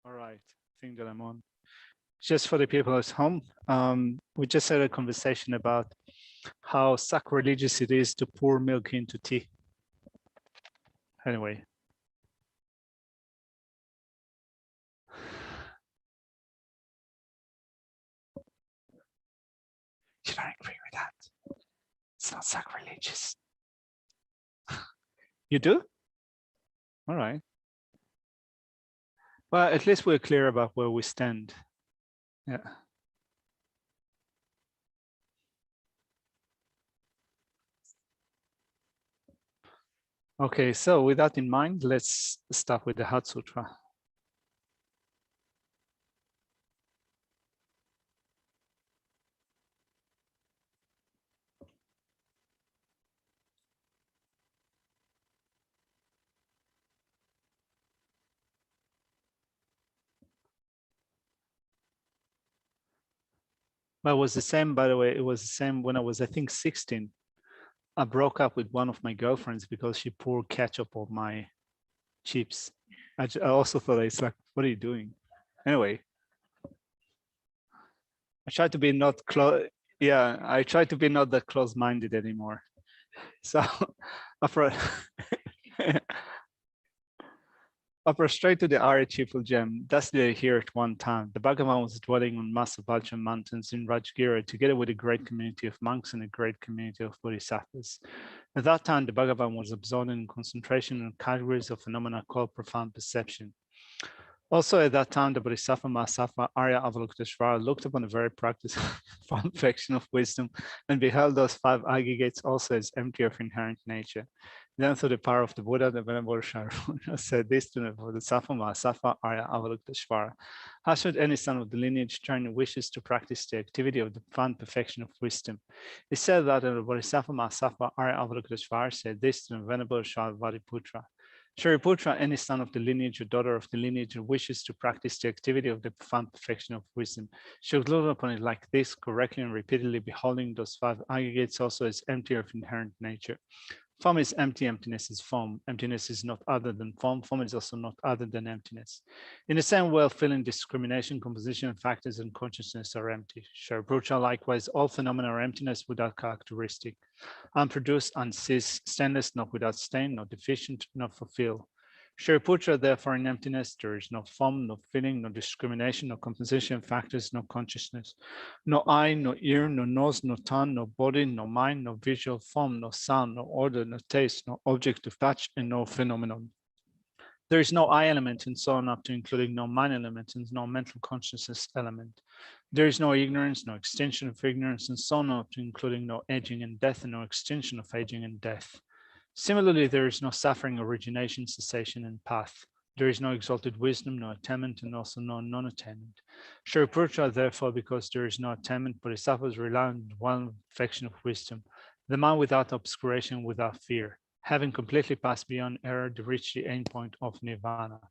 All right, I think that I'm on. Just for the people at home, we just had a conversation about how sacrilegious it is to pour milk into tea. Anyway. You don't agree with that? It's not sacrilegious. You do? All right. Well, at least we're clear about where we stand. Yeah. Okay, so with that in mind, let's start with the Heart Sutra. Well, it was the same, by the way, it was the same when I was, I think, 16. I broke up with one of my girlfriends because she poured ketchup on my chips. I also thought, it's like, what are you doing? Anyway, I try to be not close. Yeah, I try to be not that close-minded anymore. So after straight to the Arya Chieful gem, thus they hear at one time. The Bhagavan was dwelling on Masabhaja mountains in Rajgira together with a great community of monks and a great community of bodhisattvas. At that time, the Bhagavan was absorbed in concentration on categories of phenomena called profound perception. Also at that time, the Bodhisattva Mahasattva Arya Avalokiteshvara looked upon the very practice of perfection of wisdom and beheld those five aggregates also as empty of inherent nature. Then through the power of the Buddha, the Venerable Sharuna said this to the Bodhisattva Mahasattva Arya Avalokiteshvara. How should any son of the lineage turn who wishes to practice the activity of the profound perfection of wisdom? He said that the Bodhisattva Mahasattva Arya Avalokiteshvara said this to the Venerable Shariputra. Shariputra, any son of the lineage or daughter of the lineage who wishes to practice the activity of the profound perfection of wisdom, should look upon it like this, correctly and repeatedly beholding those five aggregates also as empty of inherent nature. Form is empty, emptiness is form. Emptiness is not other than form. Form is also not other than emptiness. In the same way, feeling, discrimination, composition, factors, and consciousness are empty. Shariputra, likewise, all phenomena are emptiness without characteristic. Unproduced, unceased, stainless, not without stain, not deficient, not fulfilled. Shariputra, therefore, in emptiness, there is no form, no feeling, no discrimination, no composition, factors, no consciousness. No eye, no ear, no nose, no tongue, no body, no mind, no visual form, no sound, no order, no taste, no object of touch, and no phenomenon. There is no I element and so on up to including no mind element and no mental consciousness element. There is no ignorance, no extension of ignorance, and so on up to including no aging and death and no extension of aging and death. Similarly, there is no suffering, origination, cessation, and path. There is no exalted wisdom, no attainment, and also no non-attainment. Shariputra, therefore, because there is no attainment, bodhisattvas rely on one perfection of wisdom, the mind without obscuration, without fear, having completely passed beyond error to reach the end point of nirvana.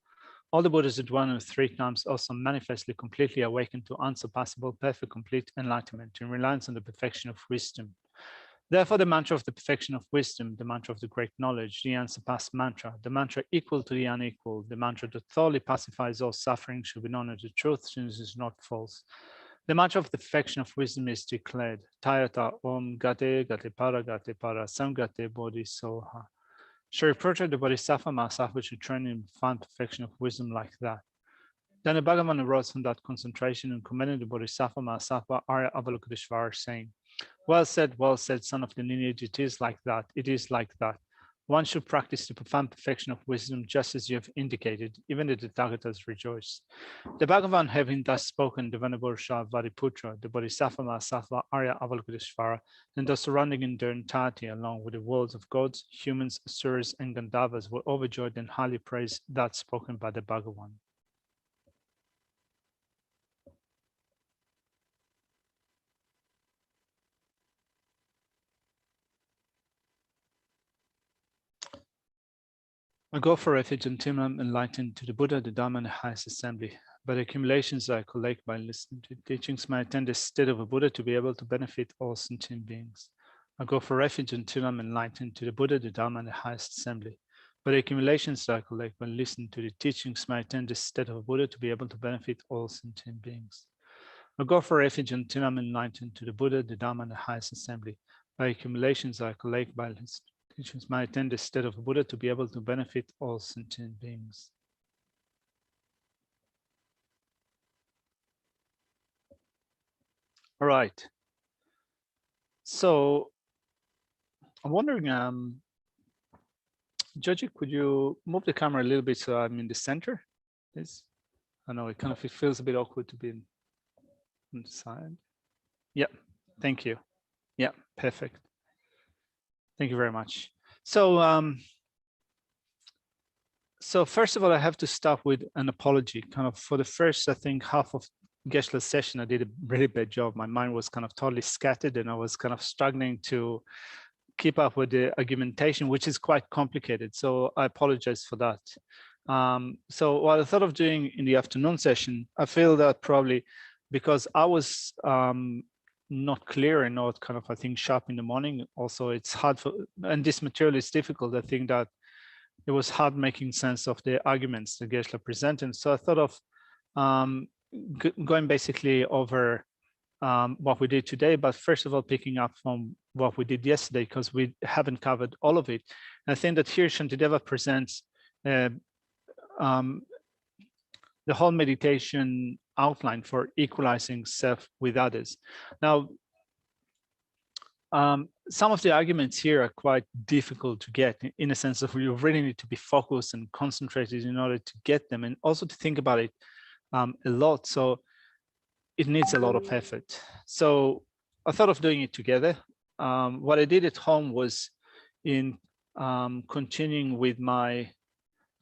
All the Buddhas at one and three times also manifestly completely awakened to unsurpassable, perfect, complete enlightenment in reliance on the perfection of wisdom. Therefore, the mantra of the perfection of wisdom, the mantra of the great knowledge, the unsurpassed mantra, the mantra equal to the unequal, the mantra that thoroughly pacifies all suffering should be known as the truth since it is not false. The mantra of the perfection of wisdom is declared, Tayata Om Gate Gate Para Samgate Bodhi Soha. Shariputra, the Bodhisattva Mahasattva should train in profound perfection of wisdom like that. Then the Bhagavan arose from that concentration and commended the Bodhisattva Mahasattva Arya Avalokiteshvara, saying, well said, son of the lineage, it is like that, it is like that. One should practice the profound perfection of wisdom just as you have indicated, even the Tathagatas rejoice. The Bhagavan, having thus spoken, the Venerable Shariputra, the Bodhisattva Mahasattva Arya Avalokiteshvara, and those surrounding in their entirety, along with the worlds of gods, humans, asuras, and Gandharvas, were overjoyed and highly praised that spoken by the Bhagavan. I go for refuge until I'm enlightened to the Buddha, the Dharma, and the highest assembly. By the accumulations I collect by listening to teachings, may attain the state of a Buddha to be able to benefit all sentient beings. I go for refuge until I'm enlightened to the Buddha, the Dharma, and the highest assembly. But the accumulation cycle, like when listening to the teachings, may attain the state of Buddha to be able to benefit all sentient beings. I go for refuge until I'm enlightened to the Buddha, the Dharma, and the highest assembly. By accumulations, I collect by his teachings, may attain the state of Buddha to be able to benefit all sentient beings. All right. So I'm wondering, Georgie, could you move the camera a little bit so I'm in the center? Please. I know it feels a bit awkward to be on the side. Yeah, thank you. Yeah, perfect. Thank you very much. So, so first of all, I have to start with an apology. Kind of for the first, I think, half of Geshe-la's session, I did a really bad job. My mind was kind of totally scattered, and I was kind of struggling to keep up with the argumentation, which is quite complicated. So I apologize for that. So what I thought of doing in the afternoon session, I feel that probably because I was not clear and not kind of, I think, sharp in the morning. Also, it's hard for, and this material is difficult. I think that it was hard making sense of the arguments that Geshe-la presented. So I thought of going basically over what we did today, but first of all, picking up from what we did yesterday, because we haven't covered all of it. And I think that here Shantideva presents the whole meditation outline for equalizing self with others. Now, some of the arguments here are quite difficult to get, in a sense of you really need to be focused and concentrated in order to get them, and also to think about it a lot. So it needs a lot of effort. So I thought of doing it together. What I did at home was in continuing with my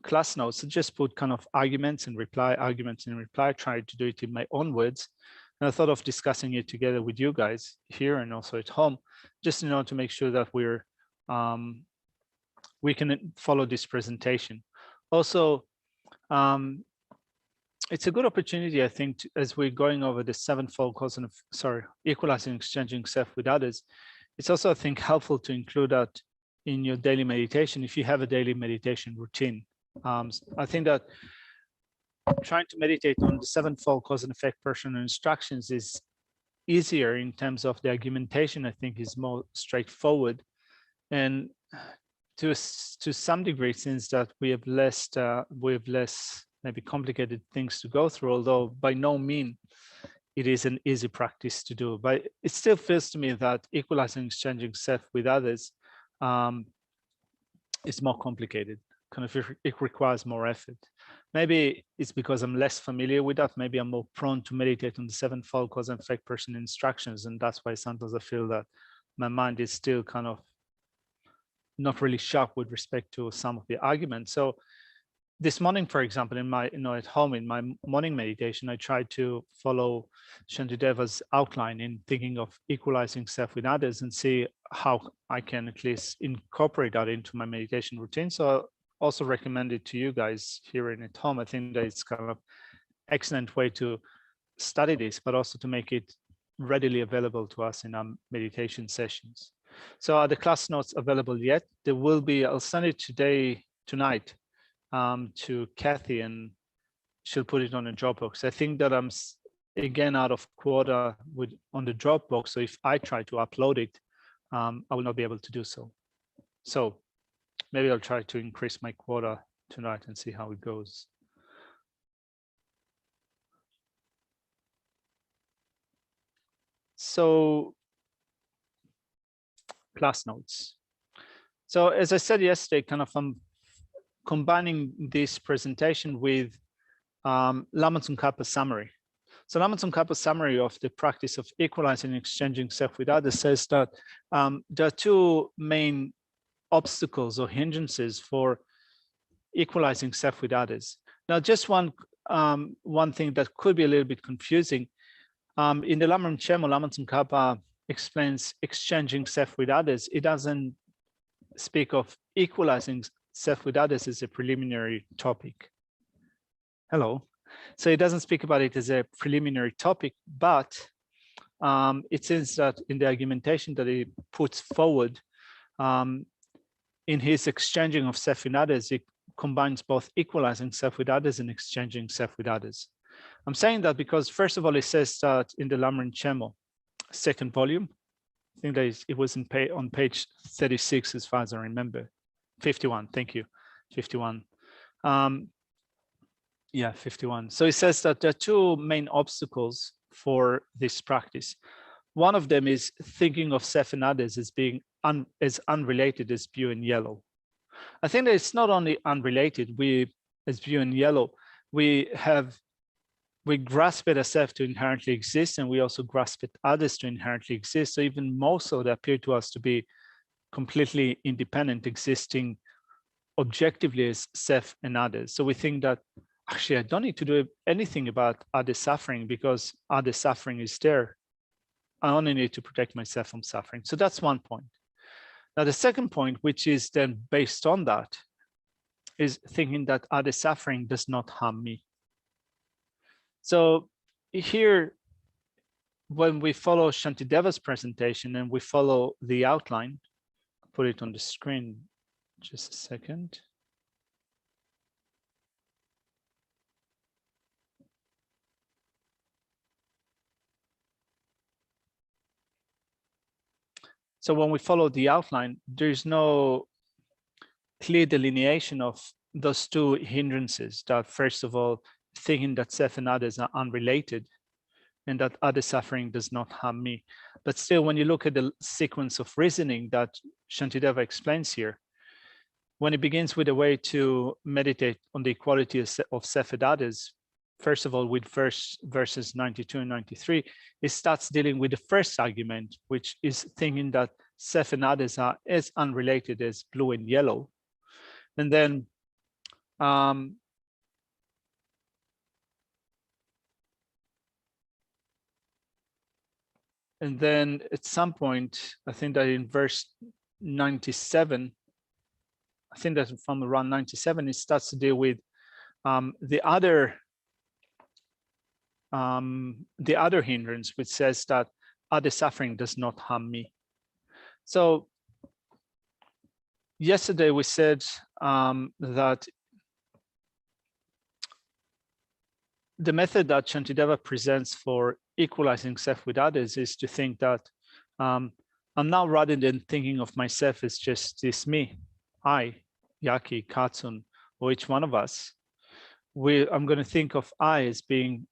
class notes, I just put kind of arguments and reply, tried to do it in my own words. And I thought of discussing it together with you guys here and also at home, just in order to make sure that we can follow this presentation. Also, it's a good opportunity, I think, as we're going over the sevenfold cause of, equalizing, exchanging self with others. It's also, I think, helpful to include that in your daily meditation if you have a daily meditation routine. I think that trying to meditate on the sevenfold cause and effect personal instructions is easier in terms of the argumentation. I think is more straightforward, and to some degree, since that we have less maybe complicated things to go through, although by no means it is an easy practice to do. But it still feels to me that equalizing, exchanging self with others is more complicated. Kind of, it requires more effort. Maybe it's because I'm less familiar with that. Maybe I'm more prone to meditate on the sevenfold cause and effect person instructions, and that's why sometimes I feel that my mind is still kind of not really sharp with respect to some of the arguments. So this morning, for example, in my, at home in my morning meditation, I tried to follow Shantideva's outline in thinking of equalizing self with others and see how I can at least incorporate that into my meditation routine. So I also recommend it to you guys here in at home. I think that it's kind of excellent way to study this, but also to make it readily available to us in our meditation sessions. So are the class notes available yet? There will be, I'll send it tonight to Kathy, and she'll put it on a Dropbox. I think that I'm again out of quota on the Dropbox. So if I try to upload it, I will not be able to do so. So maybe I'll try to increase my quota tonight and see how it goes. So class notes. So as I said yesterday, kind of I'm combining this presentation with Lama Tsongkhapa's summary. So Lama Tsongkhapa's summary of the practice of equalizing and exchanging self with others says that there are two main obstacles or hindrances for equalizing self with others. Now, just one thing that could be a little bit confusing. In the Lamrim Chemo, Lama Tsongkhapa explains exchanging self with others. It doesn't speak of equalizing self with others as a preliminary topic. Hello. So it doesn't speak about it as a preliminary topic, but it says that in the argumentation that it puts forward, in his exchanging of self with others, he combines both equalizing self with others and exchanging self with others. I'm saying that because, first of all, it says that in the Lamrim Chemo, second volume, I think that it was on page 36, as far as I remember. 51, thank you, 51. Yeah, 51. So it says that there are two main obstacles for this practice. One of them is thinking of self and others as being as unrelated as blue and yellow. I think that it's not only unrelated. We, as blue and yellow, we grasp it as self to inherently exist, and we also grasp it others to inherently exist. So even more so, they appear to us to be completely independent, existing objectively as self and others. So we think that actually I don't need to do anything about other suffering because other suffering is there. I only need to protect myself from suffering. So that's one point. Now, the second point, which is then based on that, is thinking that other suffering does not harm me. So here, when we follow Shantideva's presentation and we follow the outline, I'll put it on the screen, just a second. So when we follow the outline, there's no clear delineation of those two hindrances, that first of all, thinking that self and others are unrelated and that other suffering does not harm me. But still, when you look at the sequence of reasoning that Shantideva explains here, when it begins with a way to meditate on the equality of self and others, first of all, with verses 92 and 93, it starts dealing with the first argument, which is thinking that self and others are as unrelated as blue and yellow. And then at some point, I think that in verse 97, I think that from around 97, it starts to deal with the other hindrance, which says that other suffering does not harm me. So yesterday we said that the method that Shantideva presents for equalizing self with others is to think that I'm now, rather than thinking of myself as just this me, I, Yaki, Katsun, or each one of us, I'm going to think of I as being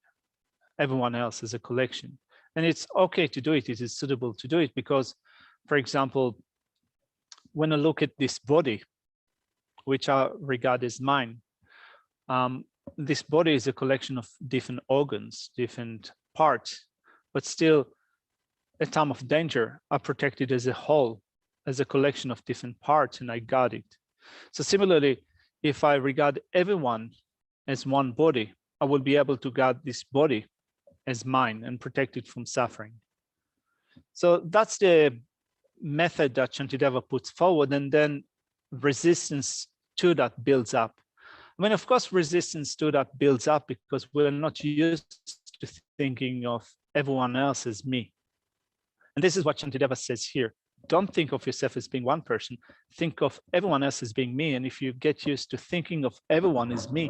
everyone else as a collection. And it's okay to do it. It is suitable to do it because, for example, when I look at this body, which I regard as mine, this body is a collection of different organs, different parts, but still at time of danger, I protect it as a whole, as a collection of different parts, and I guard it. So similarly, if I regard everyone as one body, I will be able to guard this body as mine and protect it from suffering. So that's the method that Shantideva puts forward, and then resistance to that builds up. I mean, of course, resistance to that builds up because we're not used to thinking of everyone else as me. And this is what Shantideva says here. Don't think of yourself as being one person. Think of everyone else as being me. And if you get used to thinking of everyone as me,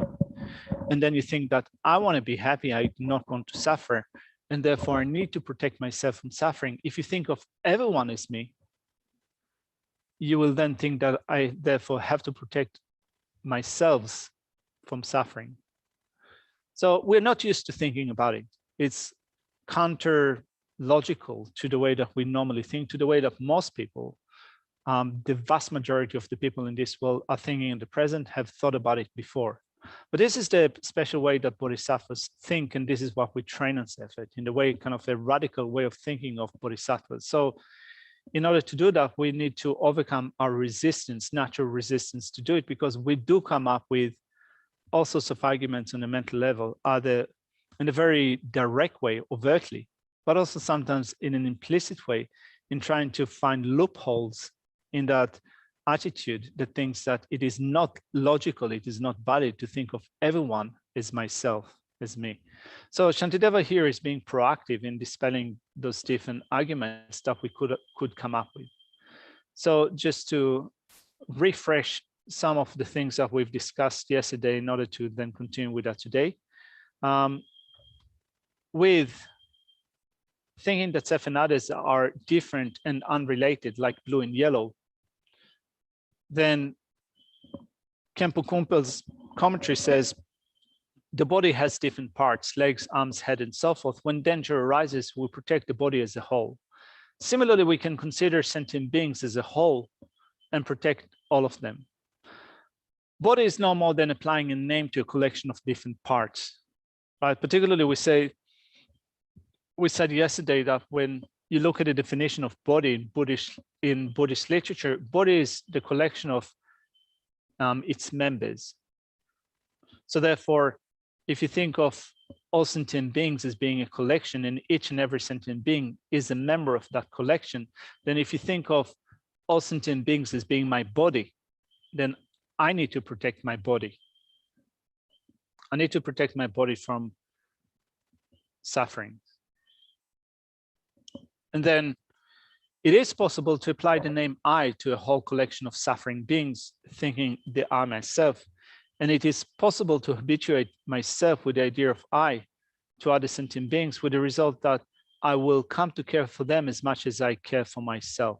and then you think that I want to be happy, I do not want to suffer, and therefore I need to protect myself from suffering. If you think of everyone as me, you will then think that I therefore have to protect myself from suffering. So we're not used to thinking about it. It's counter logical to the way that we normally think, to the way that most people, the vast majority of the people in this world are thinking in the present, have thought about it before. But this is the special way that Bodhisattvas think, and this is what we train ourselves at, in the way, kind of a radical way of thinking of Bodhisattvas. So in order to do that, we need to overcome our resistance, natural resistance to do it, because we do come up with all sorts of arguments on a mental level, either in a very direct way, overtly, but also sometimes in an implicit way, in trying to find loopholes in that attitude that thinks that it is not logical, it is not valid to think of everyone as myself, as me. So Shantideva here is being proactive in dispelling those different arguments that we could come up with. So just to refresh some of the things that we've discussed yesterday in order to then continue with that today. With thinking that self and others are different and unrelated, like blue and yellow, then Khenpo Kumpel's commentary says the body has different parts, legs, arms, head, and so forth. When danger arises, we protect the body as a whole. Similarly, we can consider sentient beings as a whole and protect all of them. Body is no more than applying a name to a collection of different parts, right? Particularly, we said yesterday that when you look at the definition of body in Buddhist literature, body is the collection of its members. So therefore, if you think of all sentient beings as being a collection and each and every sentient being is a member of that collection, then if you think of all sentient beings as being my body, then I need to protect my body. I need to protect my body from suffering. And then it is possible to apply the name I to a whole collection of suffering beings, thinking the I myself. And it is possible to habituate myself with the idea of I to other sentient beings, with the result that I will come to care for them as much as I care for myself.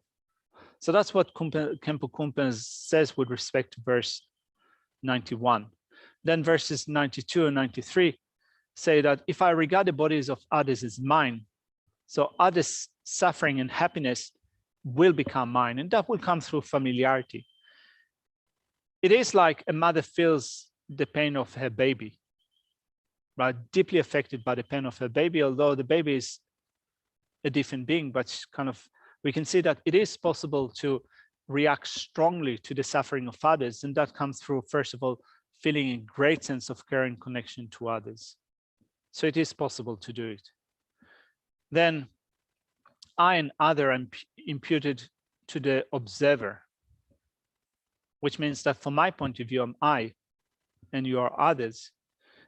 So that's what Khenpo Kumpel says with respect to verse 91. Then verses 92 and 93 say that if I regard the bodies of others as mine, so others' suffering and happiness will become mine, and that will come through familiarity. It is like a mother feels the pain of her baby, right? Deeply affected by the pain of her baby, although the baby is a different being, but kind of, we can see that it is possible to react strongly to the suffering of others. And that comes through, first of all, feeling a great sense of care and connection to others. So it is possible to do it. Then I and other are imputed to the observer, which means that from my point of view, I'm I and you are others.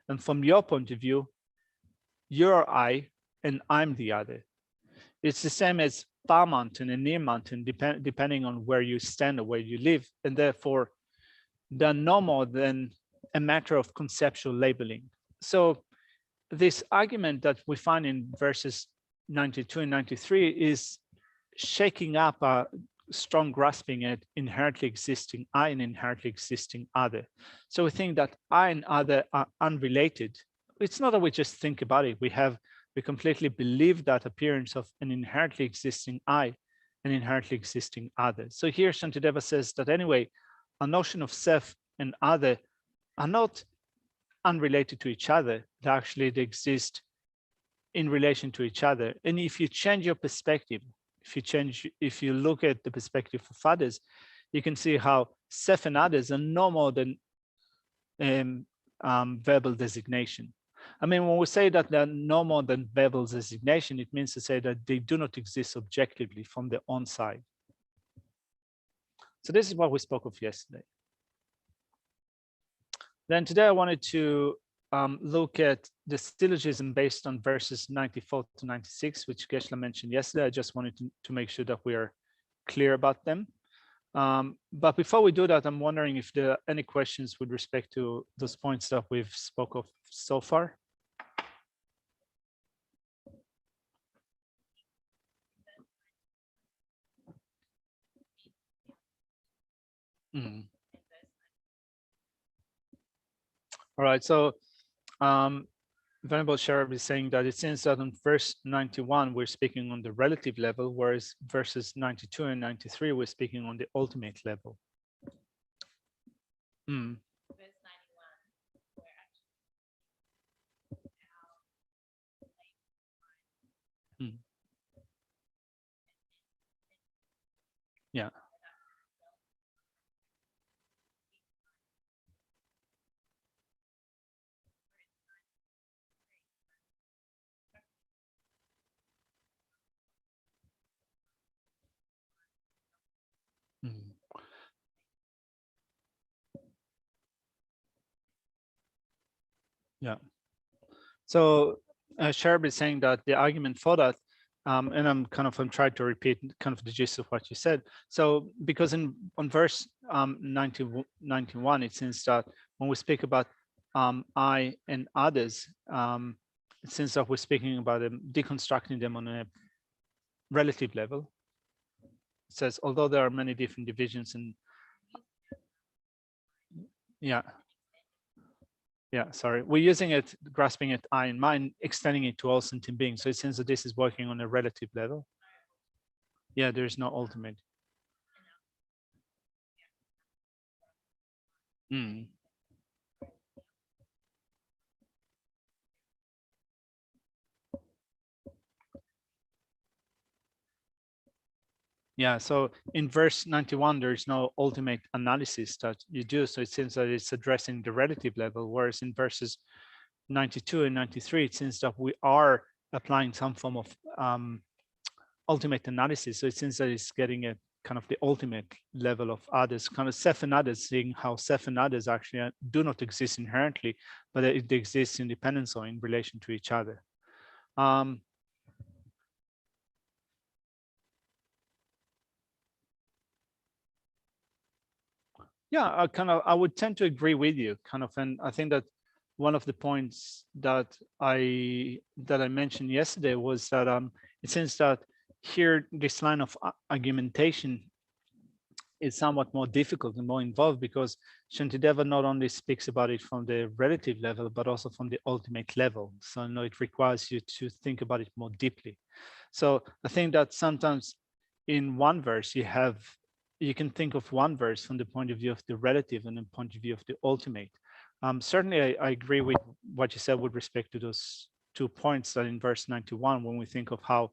And from your point of view, you're I and I'm the other. It's the same as far mountain and near mountain, depending on where you stand or where you live. And therefore, they're no more than a matter of conceptual labeling. So this argument that we find in verses 92 and 93 is shaking up a strong grasping at inherently existing I and inherently existing other. So we think that I and other are unrelated. It's not that we just think about it. We completely believe that appearance of an inherently existing I and inherently existing other. So here Shantideva says that anyway, a notion of self and other are not unrelated to each other. They exist in relation to each other. And if you change your perspective, if you look at the perspective of others, you can see how self and others are no more than verbal designation. I mean, when we say that they're no more than verbal designation, it means to say that they do not exist objectively from their own side. So this is what we spoke of yesterday. Then today I wanted to look at the syllogism based on verses 94 to 96, which Geshe-la mentioned yesterday. I just wanted to make sure that we are clear about them. But before we do that, I'm wondering if there are any questions with respect to those points that we've spoke of so far. All right, so Venerable Sharab is saying that it seems that on verse 91, we're speaking on the relative level, whereas verses 92 and 93, we're speaking on the ultimate level. Verse 91, yeah. Yeah. So Sharab is saying that the argument for that and I'm trying to repeat kind of the gist of what you said. So because on verse 91, it seems that when we speak about I and others, it seems that we're speaking about them, deconstructing them on a relative level. It says, although there are many different divisions, and yeah, sorry, we're using it, grasping it I and mine, extending it to all sentient beings. So it seems that this is working on a relative level. Yeah, there's no ultimate. Mm. Yeah, so in verse 91, there's no ultimate analysis that you do. So it seems that it's addressing the relative level, whereas in verses 92 and 93, it seems that we are applying some form of ultimate analysis. So it seems that it's getting a kind of the ultimate level of others, kind of self and others, seeing how self and others actually do not exist inherently, but it exists in dependence or in relation to each other. Yeah, I would tend to agree with you, and I think that one of the points that I mentioned yesterday was that it seems that here this line of argumentation is somewhat more difficult and more involved, because Shantideva not only speaks about it from the relative level, but also from the ultimate level. So no, it requires you to think about it more deeply. So I think that sometimes in one verse you can think of one verse from the point of view of the relative and the point of view of the ultimate. Certainly, I agree with what you said with respect to those 2 points, that in verse 91, when we think of how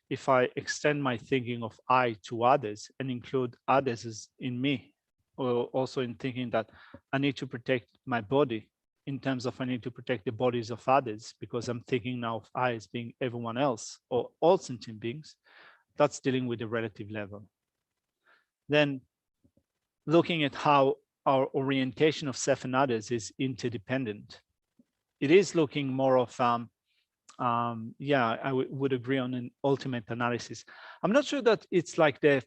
if I extend my thinking of I to others and include others as in me, or also in thinking that I need to protect my body in terms of I need to protect the bodies of others, because I'm thinking now of I as being everyone else or all sentient beings, that's dealing with the relative level. Then looking at how our orientation of self and others is interdependent, it is looking more of yeah, I would agree on an ultimate analysis. I'm not sure that it's like the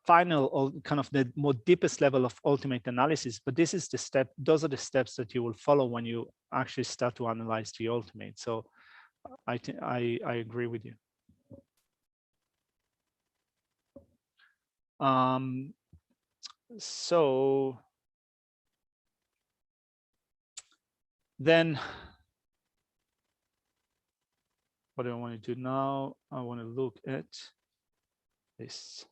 final or kind of the more deepest level of ultimate analysis, but this is the step, those are the steps that you will follow when you actually start to analyze the ultimate. So I agree with you. So then what do I want to do now? I want to look at this.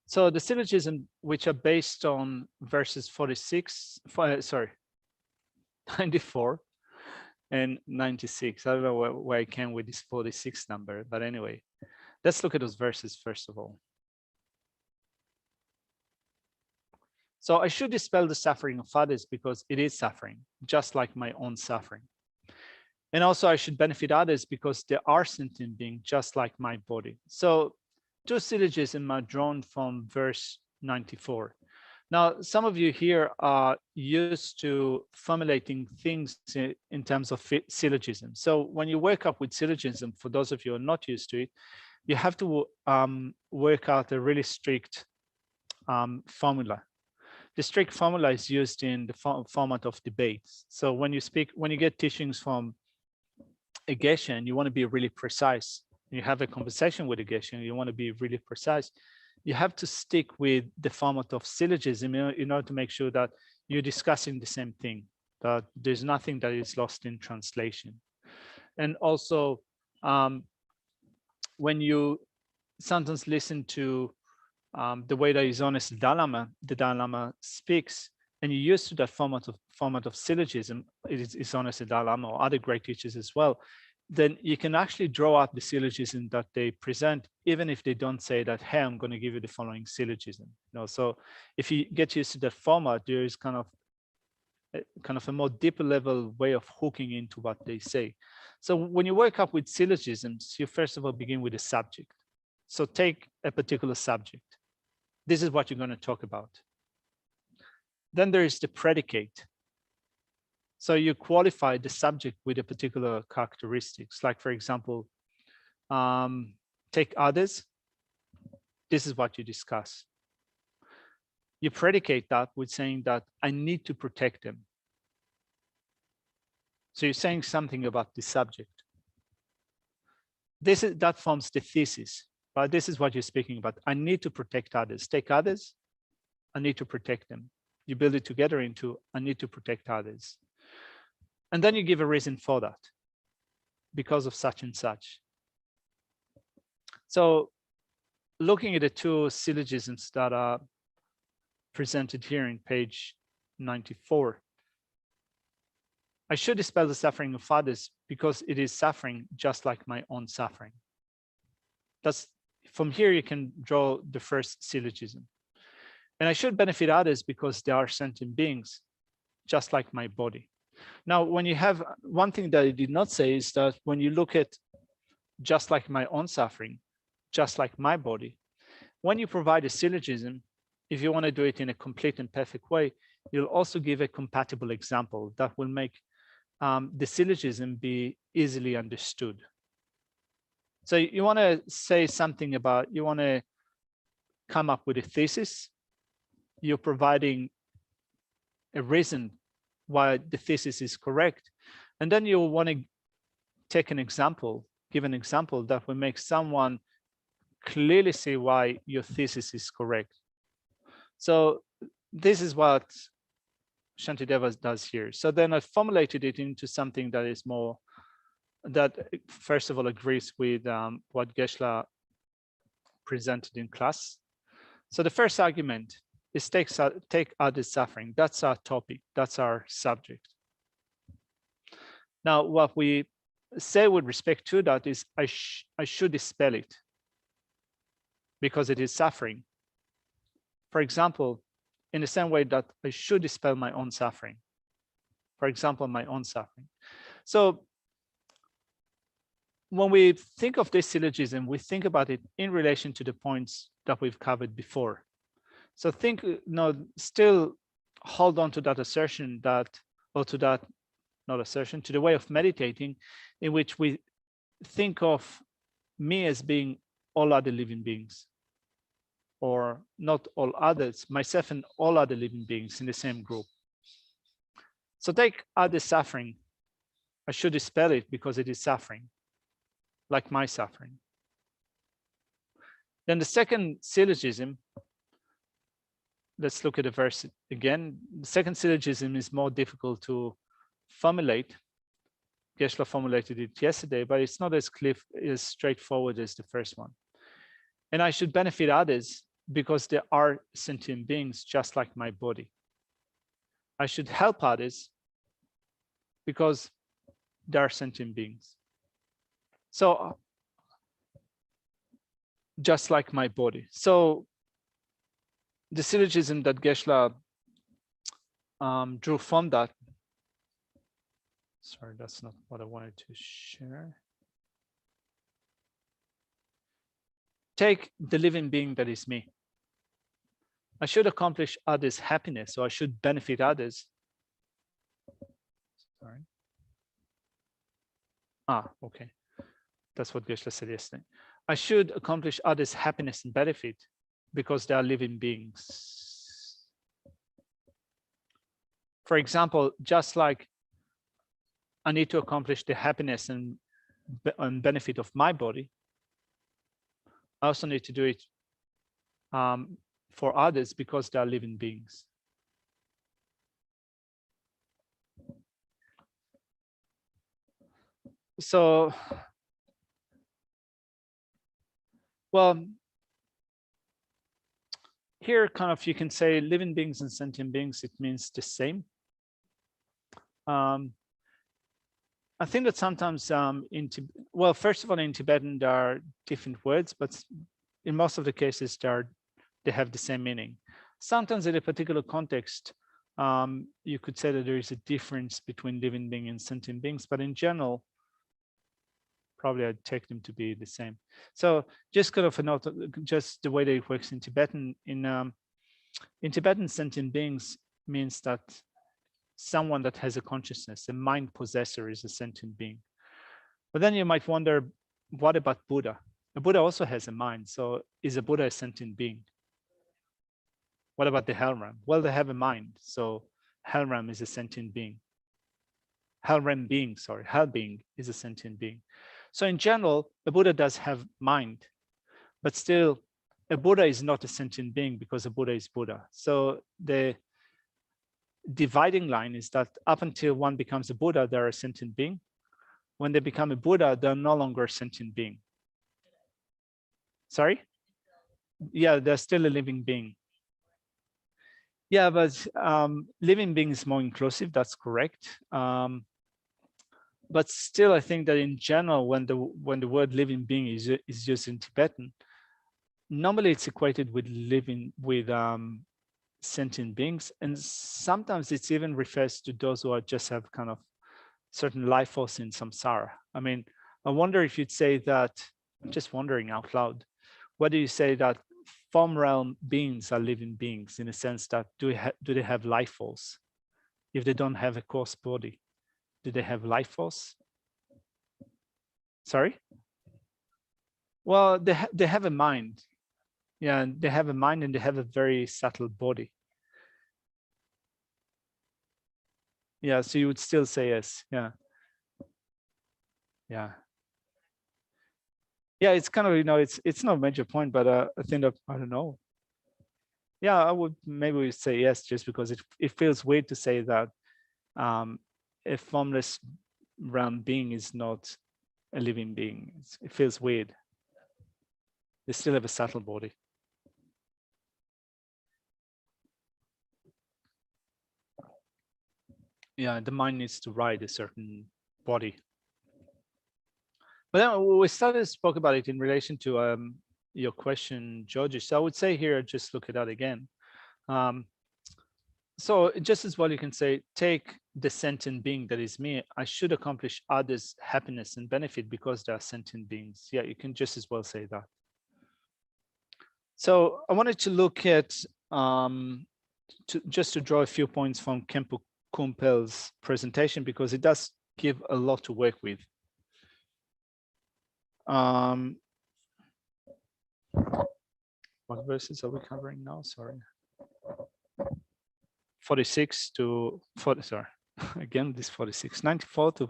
So the syllogism, which are based on verses 46, sorry, 94 and 96. I don't know where I came with this 46 number, but anyway, let's look at those verses first of all. So I should dispel the suffering of others because it is suffering, just like my own suffering. And also I should benefit others because they are sentient beings, just like my body. So 2 syllogisms are drawn from verse 94. Now, some of you here are used to formulating things in terms of syllogism. So when you work up with syllogism, for those of you who are not used to it, you have to work out a really strict formula. The strict formula is used in the format of debates. So when you get teachings from a geshe and you want to be really precise, you have a conversation with a geshe and you want to be really precise, you have to stick with the format of syllogism in order to make sure that you're discussing the same thing, that there's nothing that is lost in translation. And also, when you sometimes listen to the way that His Holiness the Dalai Lama speaks, and you're used to that format of syllogism, His Holiness the Dalai Lama or other great teachers as well, then you can actually draw up the syllogism that they present, even if they don't say that, hey, I'm going to give you the following syllogism. So if you get used to that format, there is kind of a more deeper level way of hooking into what they say. So when you work up with syllogisms, you first of all begin with a subject. So take a particular subject. This is what you're going to talk about. Then there is the predicate. So you qualify the subject with a particular characteristics. Like, for example, take others. This is what you discuss. You predicate that with saying that I need to protect them. So you're saying something about the subject. That forms the thesis, but this is what you're speaking about. I need to protect others. Take others, I need to protect them. You build it together into I need to protect others. And then you give a reason for that, because of such and such. So looking at the two syllogisms that are presented here in page 94, I should dispel the suffering of others because it is suffering just like my own suffering. That's from here you can draw the first syllogism. And I should benefit others because they are sentient beings, just like my body. Now, when you have one thing that I did not say is that when you look at just like my own suffering, just like my body, when you provide a syllogism, if you want to do it in a complete and perfect way, you'll also give a compatible example that will make the syllogism be easily understood. So you want to say something about, you want to come up with a thesis, you're providing a reason why the thesis is correct, and then you want to take an example, give an example that will make someone clearly see why your thesis is correct. So this is what Shantideva does here. So then I formulated it into something that is more, that first of all agrees with what Geshe presented in class. So the first argument is take others' suffering. That's our topic, that's our subject. Now, what we say with respect to that is I should dispel it because it is suffering. For example, in the same way that I should dispel my own suffering. For example, my own suffering. So when we think of this syllogism, we think about it in relation to the points that we've covered before. So think, still hold on to that assertion that, or to that, not assertion, to the way of meditating in which we think of me as being all other living beings, or not all others, myself and all other living beings in the same group. So take other suffering. I should dispel it because it is suffering, like my suffering. Then the second syllogism, let's look at the verse again. The second syllogism is more difficult to formulate. Geshe formulated it yesterday, but it's not as clear, as straightforward as the first one. And I should benefit others because they are sentient beings, just like my body. I should help others because they are sentient beings. So just like my body. So the syllogism that Geshe drew from that, sorry, that's not what I wanted to share. Take the living being that is me. I should accomplish others' happiness, or I should benefit others. Sorry. Okay. That's what Geshe said yesterday. I should accomplish others' happiness and benefit because they are living beings. For example, just like I need to accomplish the happiness and benefit of my body, I also need to do it for others because they are living beings. So, well, here kind of you can say living beings and sentient beings, it means the same. I think that sometimes well, first of all, in Tibetan, there are different words, but in most of the cases, they have the same meaning. Sometimes in a particular context, you could say that there is a difference between living being and sentient beings, but in general, probably I'd take them to be the same. So just kind of a note, just the way that it works in Tibetan, in Tibetan, sentient beings means that someone that has a consciousness, a mind possessor is a sentient being. But then you might wonder, what about Buddha? A Buddha also has a mind. So is a Buddha a sentient being? What about the Hellram? Well, they have a mind. So Hellram is a sentient being. Hellram being, sorry, Hell being is a sentient being. So in general, a Buddha does have mind, but still a Buddha is not a sentient being because a Buddha is Buddha. So the dividing line is that up until one becomes a Buddha, they're a sentient being. When they become a Buddha, they're no longer a sentient being. Sorry? Yeah, they're still a living being. Yeah, but living being is more inclusive, that's correct. But still, I think that in general, when the word living being is used in Tibetan, normally it's equated with living with sentient beings, and sometimes it's even refers to those who are just have kind of certain life force in samsara. I mean, I wonder if you'd say that, I'm just wondering out loud, whether you say that form realm beings are living beings in a sense that do they have life force? If they don't have a coarse body, do they have life force? Sorry? Well, they have a mind. Yeah, they have a mind and they have a very subtle body. Yeah, so you would still say yes. Yeah. Yeah. Yeah, it's kind of, you know, it's not a major point, but I think that, I don't know. Yeah, I would maybe say yes, just because it feels weird to say that a formless realm being is not a living being. It feels weird. They still have a subtle body. Yeah, the mind needs to ride a certain body. But then we spoke about it in relation to your question, Georgie. So I would say here, just look it out again. So just as well, you can say, take the sentient being that is me. I should accomplish others' happiness and benefit because they are sentient beings. Yeah, you can just as well say that. So I wanted to look at, just to draw a few points from Khenpo Kumpel's presentation, because it does give a lot to work with. What verses are we covering now? Sorry. 46 to 40, sorry. Again, this 46, 94 to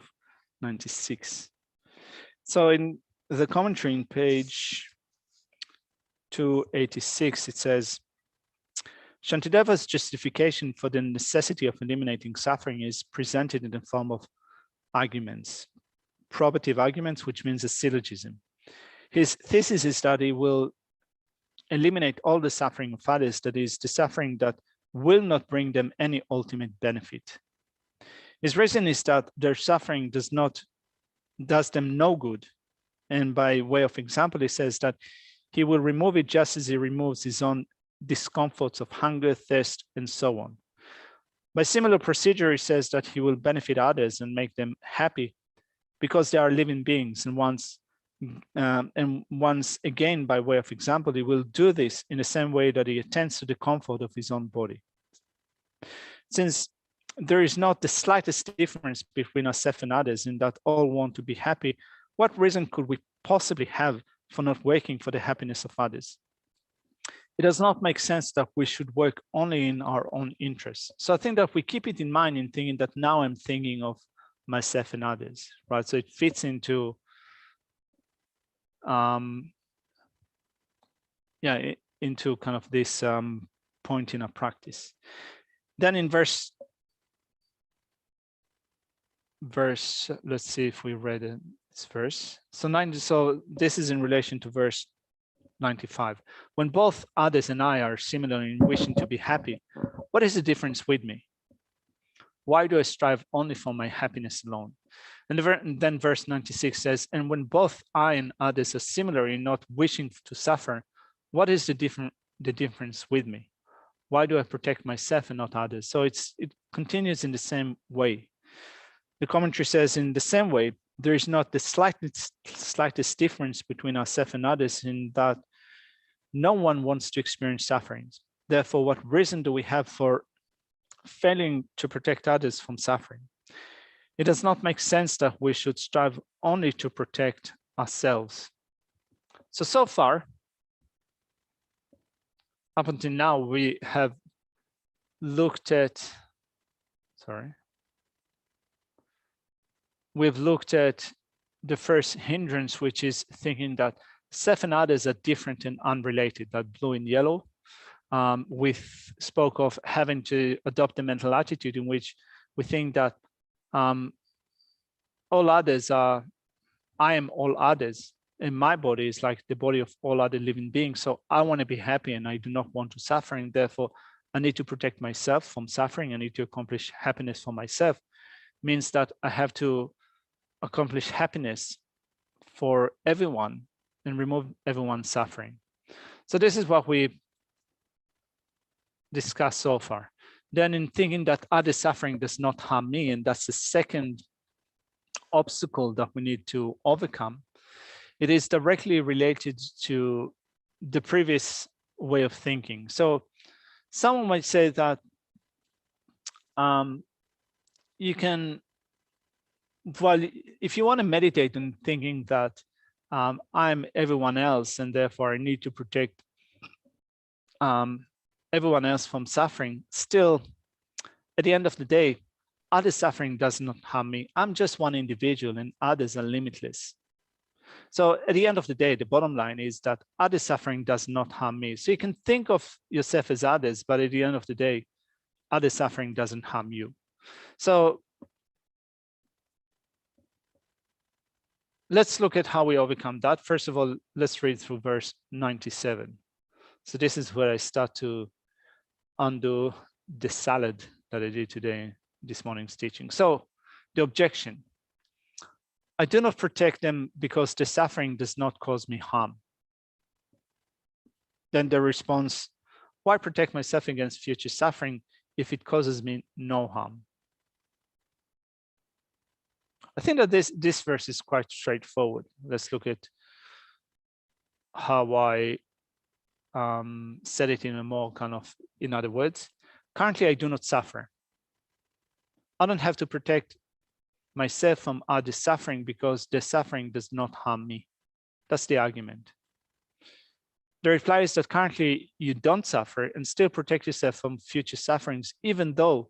96. So in the commentary in page 286, it says, Shantideva's justification for the necessity of eliminating suffering is presented in the form of arguments, probative arguments, which means a syllogism. His thesis is that he will eliminate all the suffering of others, that is, the suffering that will not bring them any ultimate benefit. His reason is that their suffering does them no good. And by way of example, he says that he will remove it just as he removes his own discomforts of hunger, thirst, and so on. By similar procedure, he says that he will benefit others and make them happy because they are living beings. And once again, by way of example, he will do this in the same way that he attends to the comfort of his own body. Since there is not the slightest difference between ourselves and others in that all want to be happy, what reason could we possibly have for not working for the happiness of others? It does not make sense that we should work only in our own interests. So I think that we keep it in mind in thinking that now I'm thinking of myself and others, right? So it fits into, into kind of this point in our practice. Then in verse, let's see if we read this verse. So this is in relation to verse 95. When both others and I are similar in wishing to be happy, what is the difference with me? Why do I strive only for my happiness alone? And then verse 96 says, and when both I and others are similar in not wishing to suffer, what is the difference with me? Why do I protect myself and not others? So it continues in the same way. The commentary says, in the same way, there is not the slightest difference between ourselves and others in that no one wants to experience sufferings. Therefore, what reason do we have for failing to protect others from suffering. It does not make sense that we should strive only to protect ourselves. So far, up until now, we have looked at, we've looked at the first hindrance, which is thinking that self and others are different and unrelated, that blue and yellow. We spoke of having to adopt a mental attitude in which we think that all others are, I am all others, and my body is like the body of all other living beings. So I want to be happy and I do not want to suffer, and therefore I need to protect myself from suffering. I need to accomplish happiness for myself. Means that I have to accomplish happiness for everyone and remove everyone's suffering. So this is what we discussed so far. Then in thinking that other suffering does not harm me, and that's the second obstacle that we need to overcome, it is directly related to the previous way of thinking. So someone might say that you can, well, if you want to meditate on thinking that I'm everyone else and therefore I need to protect everyone else from suffering, still, at the end of the day, other suffering does not harm me. I'm just one individual and others are limitless. So at the end of the day, the bottom line is that other suffering does not harm me. So you can think of yourself as others, but at the end of the day, other suffering doesn't harm you. So let's look at how we overcome that. First of all, let's read through verse 97. So this is where I start to undo the salad that I did today, this morning's teaching. So the objection: I do not protect them because the suffering does not cause me harm. Then the response: why protect myself against future suffering if it causes me no harm? I think that this verse is quite straightforward. Let's look at how I said it in a more kind of, in other words. Currently, I do not suffer. I don't have to protect myself from other suffering because the suffering does not harm me. That's the argument. The reply is that currently you don't suffer and still protect yourself from future sufferings, even though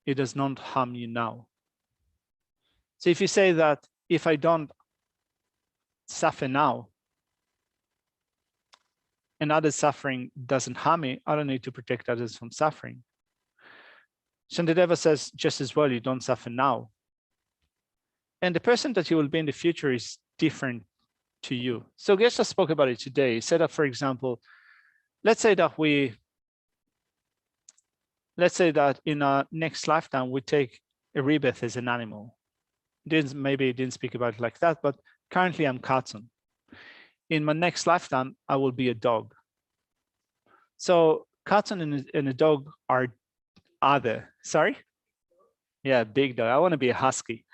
it does not harm you now. So if you say that if I don't suffer now and other suffering doesn't harm me, I don't need to protect others from suffering. Shantideva says just as well, you don't suffer now. And the person that you will be in the future is different to you. So Geshe spoke about it today. He said that, for example, let's say that in our next lifetime, we take a rebirth as an animal. Maybe didn't speak about it like that, but currently I'm Katsun. In my next lifetime, I will be a dog. So Katsun and a dog are other. Sorry? Yeah, big dog. I want to be a husky.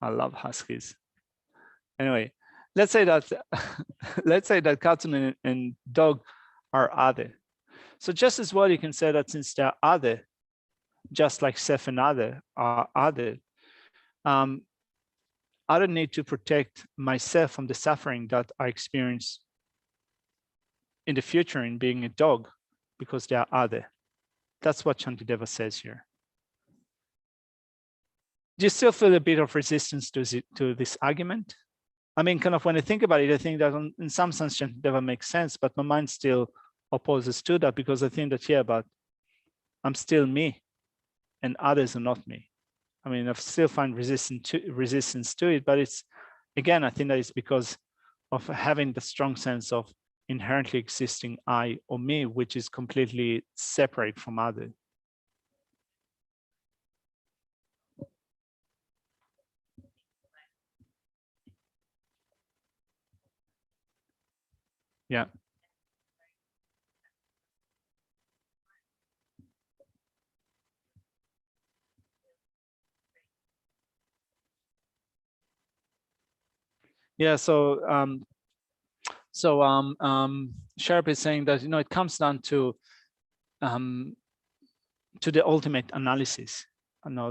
I love huskies. Anyway, let's say that Katsun and dog are other. So just as well, you can say that since they're other, just like self and other are other, I don't need to protect myself from the suffering that I experience in the future in being a dog because they are other. That's what Shantideva says here. Do you still feel a bit of resistance to this argument? I mean, kind of when I think about it, I think that in some sense Shantideva makes sense, but my mind still opposes to that because I think that, yeah, but I'm still me and others are not me. I mean, I still find resistance to it, but it's, again, I think that it's because of having the strong sense of inherently existing I or me, which is completely separate from other. Yeah. Yeah, so Sharp is saying that, it comes down to to the ultimate analysis.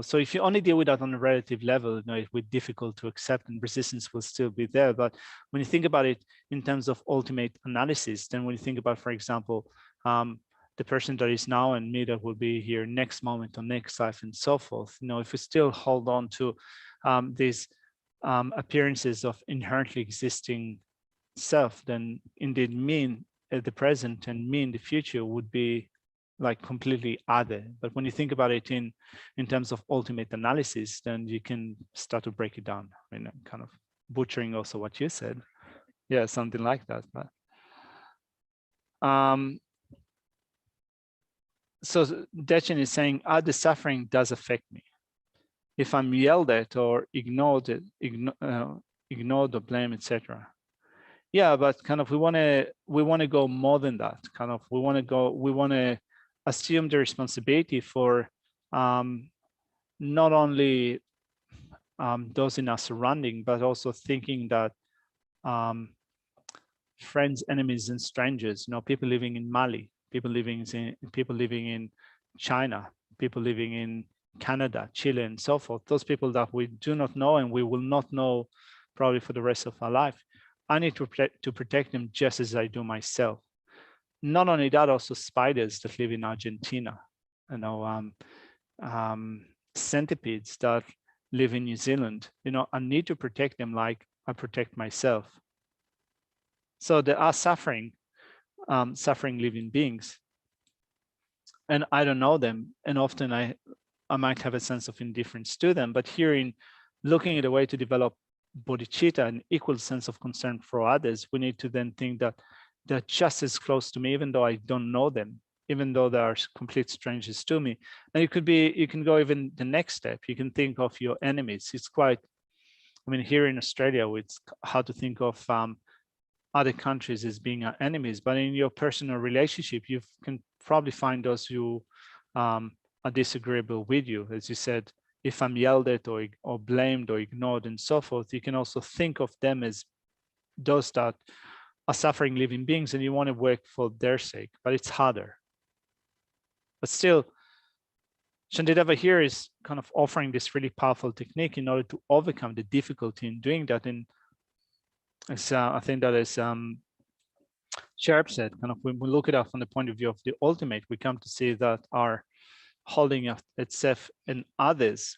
So if you only deal with that on a relative level, it will be difficult to accept and resistance will still be there. But when you think about it in terms of ultimate analysis, then when you think about, for example, the person that is now and me that will be here next moment or next life and so forth, if we still hold on to these appearances of inherently existing self, then indeed me in the present and me in the future would be like completely other. But when you think about it in terms of ultimate analysis, then you can start to break it down. I mean, I'm kind of butchering also what you said. Yeah, something like that. But so Dechen is saying, the suffering does affect me. If I'm yelled at or ignored or blamed, etc. Yeah, but kind of we want to go more than that. Kind of we want to assume the responsibility for not only those in our surrounding, but also thinking that friends, enemies, and strangers, people living in Mali, people living in China, people living in Canada, Chile, and so forth, those people that we do not know and we will not know probably for the rest of our life. I need to protect them just as I do myself. Not only that, also spiders that live in Argentina, centipedes that live in New Zealand, I need to protect them like I protect myself. So there are suffering living beings, and I don't know them, and often I might have a sense of indifference to them. But here, in looking at a way to develop bodhicitta, an equal sense of concern for others, we need to then think that they're just as close to me, even though I don't know them, even though they are complete strangers to me. And you can go even the next step. You can think of your enemies. It's quite, here in Australia, it's hard to think of other countries as being our enemies, but in your personal relationship, you can probably find those who are disagreeable with you. As you said, if I'm yelled at or blamed or ignored and so forth, you can also think of them as those that are suffering living beings, and you want to work for their sake, but it's harder. But still, Shantideva here is kind of offering this really powerful technique in order to overcome the difficulty in doing that. And I think that is Sharp said, kind of when we look at it from the point of view of the ultimate, we come to see that our holding of itself and others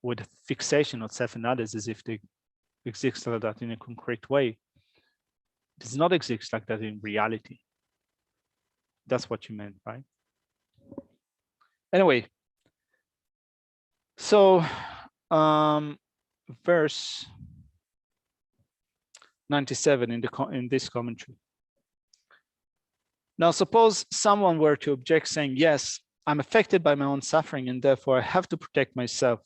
with fixation of self and others as if they exist like that in a concrete way does not exist like that in reality. That's what you meant, right? Anyway, so verse 97 in this commentary. Now, suppose someone were to object saying, yes, I'm affected by my own suffering and therefore I have to protect myself.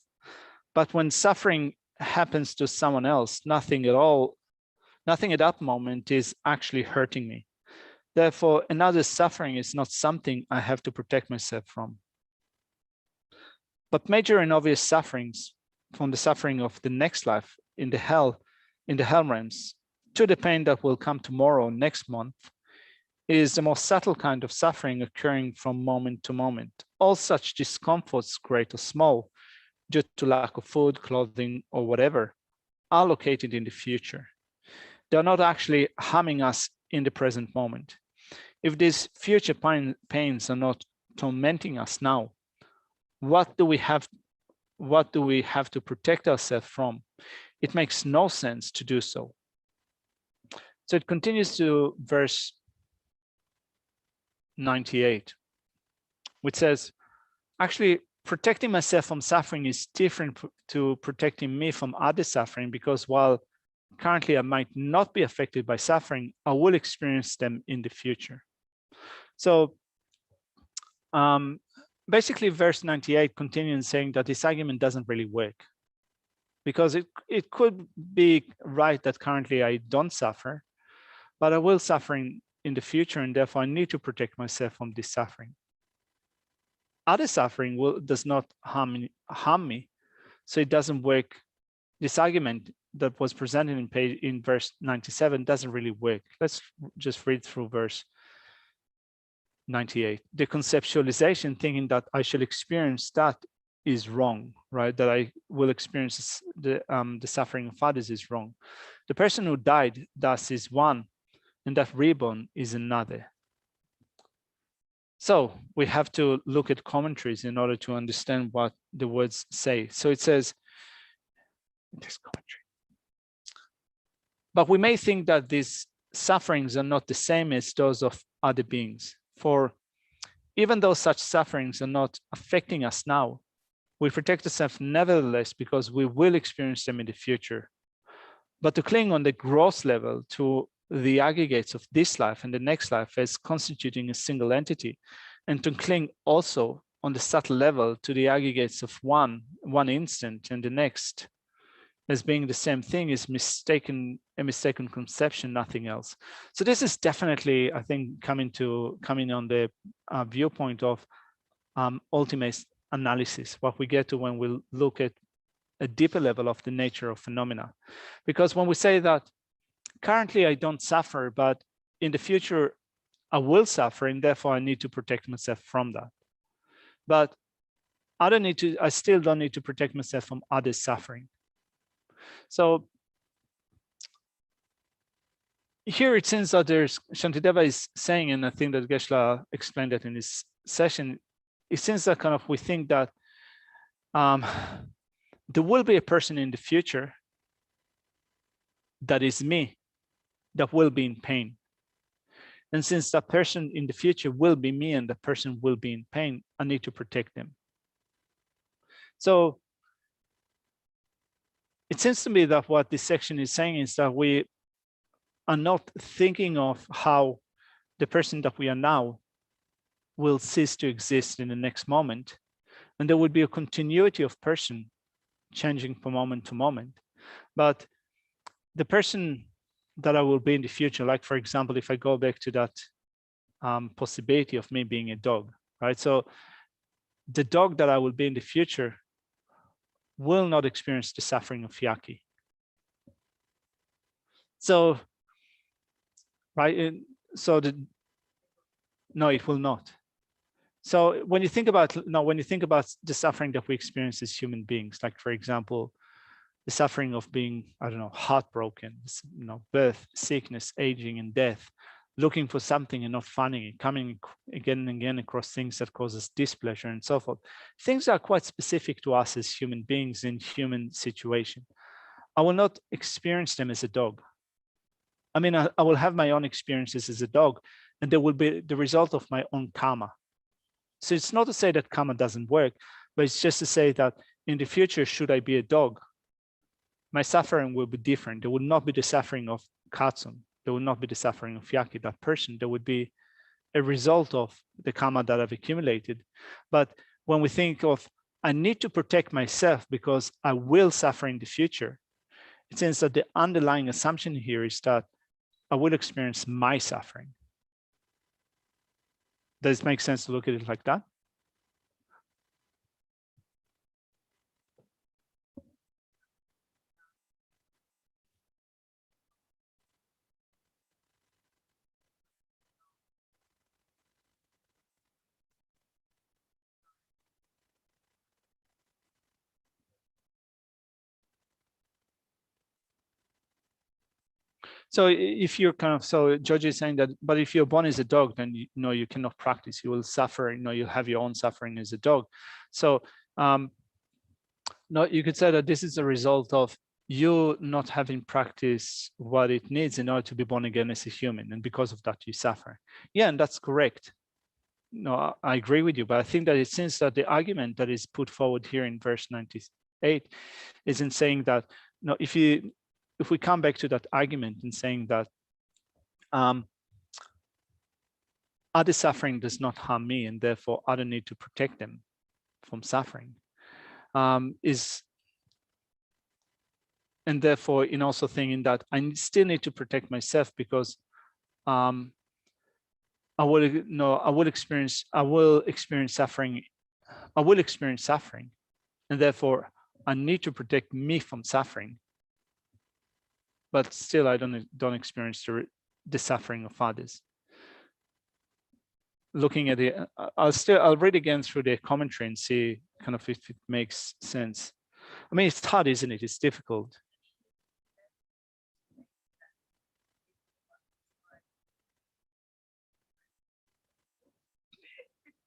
But when suffering happens to someone else, nothing at that moment is actually hurting me. Therefore, another's suffering is not something I have to protect myself from. But major and obvious sufferings, from the suffering of the next life in the hell realms to the pain that will come tomorrow, next month, is the most subtle kind of suffering occurring from moment to moment. All such discomforts, great or small, due to lack of food, clothing, or whatever, are located in the future. They're not actually harming us in the present moment. If these future pains are not tormenting us now, what do we have to protect ourselves from? It makes no sense to do so. So it continues to verse 98, which says, actually, protecting myself from suffering is different to protecting me from other suffering, because while currently I might not be affected by suffering, I will experience them in the future. So basically, verse 98 continues saying that this argument doesn't really work, because it could be right that currently I don't suffer, but I will suffer in the future, and therefore I need to protect myself from this suffering. Other suffering does not harm me, so it doesn't work. This argument that was presented in verse 97 doesn't really work. Let's just read through verse 98. The conceptualization, thinking that I shall experience that, is wrong, right? That I will experience the suffering of others is wrong. The person who died thus is one, and that reborn is another. So we have to look at commentaries in order to understand what the words say. So it says, this commentary, but we may think that these sufferings are not the same as those of other beings. For even though such sufferings are not affecting us now, we protect ourselves nevertheless because we will experience them in the future. But to cling on the gross level to the aggregates of this life and the next life as constituting a single entity, and to cling also on the subtle level to the aggregates of one instant and the next as being the same thing, is a mistaken conception, nothing else. So this is definitely, I think, coming on the viewpoint of ultimate analysis, what we get to when we look at a deeper level of the nature of phenomena. Because when we say that currently I don't suffer, but in the future I will suffer, and therefore I need to protect myself from that. But I still don't need to protect myself from others suffering. So here it seems that Shantideva is saying, and I think that Geshe-la explained that in this session, it seems that kind of we think that there will be a person in the future that is me, that will be in pain. And since that person in the future will be me and the person will be in pain, I need to protect them. So it seems to me that what this section is saying is that we are not thinking of how the person that we are now will cease to exist in the next moment. And there would be a continuity of person changing from moment to moment. But the person that I will be in the future, like, for example, if I go back to that possibility of me being a dog, right? So the dog that I will be in the future will not experience the suffering of Yaki. So, right, so no, it will not. So when you think about the suffering that we experience as human beings, like, for example, the suffering of being, I don't know, heartbroken, birth, sickness, aging, and death, looking for something and not finding it, coming again and again across things that causes displeasure and so forth. Things are quite specific to us as human beings in human situation. I will not experience them as a dog. I mean, I will have my own experiences as a dog, and they will be the result of my own karma. So it's not to say that karma doesn't work, but it's just to say that in the future, should I be a dog, my suffering will be different. There will not be the suffering of Katsun. There will not be the suffering of Yaki, that person. There would be a result of the karma that I've accumulated. But when we think of, I need to protect myself because I will suffer in the future, it seems that the underlying assumption here is that I will experience my suffering. Does it make sense to look at it like that? So if you're so George is saying that, but if you're born as a dog, then you cannot practice. You will suffer. You'll have your own suffering as a dog. So no, you could say that this is a result of you not having practiced what it needs in order to be born again as a human, and because of that you suffer. Yeah, and that's correct. No, I agree with you, but I think that it seems that the argument that is put forward here in verse 98 is in saying that if we come back to that argument in saying that other suffering does not harm me, and therefore I don't need to protect them from suffering, and therefore in also thinking that I still need to protect myself because I will experience suffering, and therefore I need to protect me from suffering, but still I don't experience the suffering of others. looking at it, I'll read again through the commentary and see kind of if it makes sense. I mean, it's hard, isn't it? It's difficult.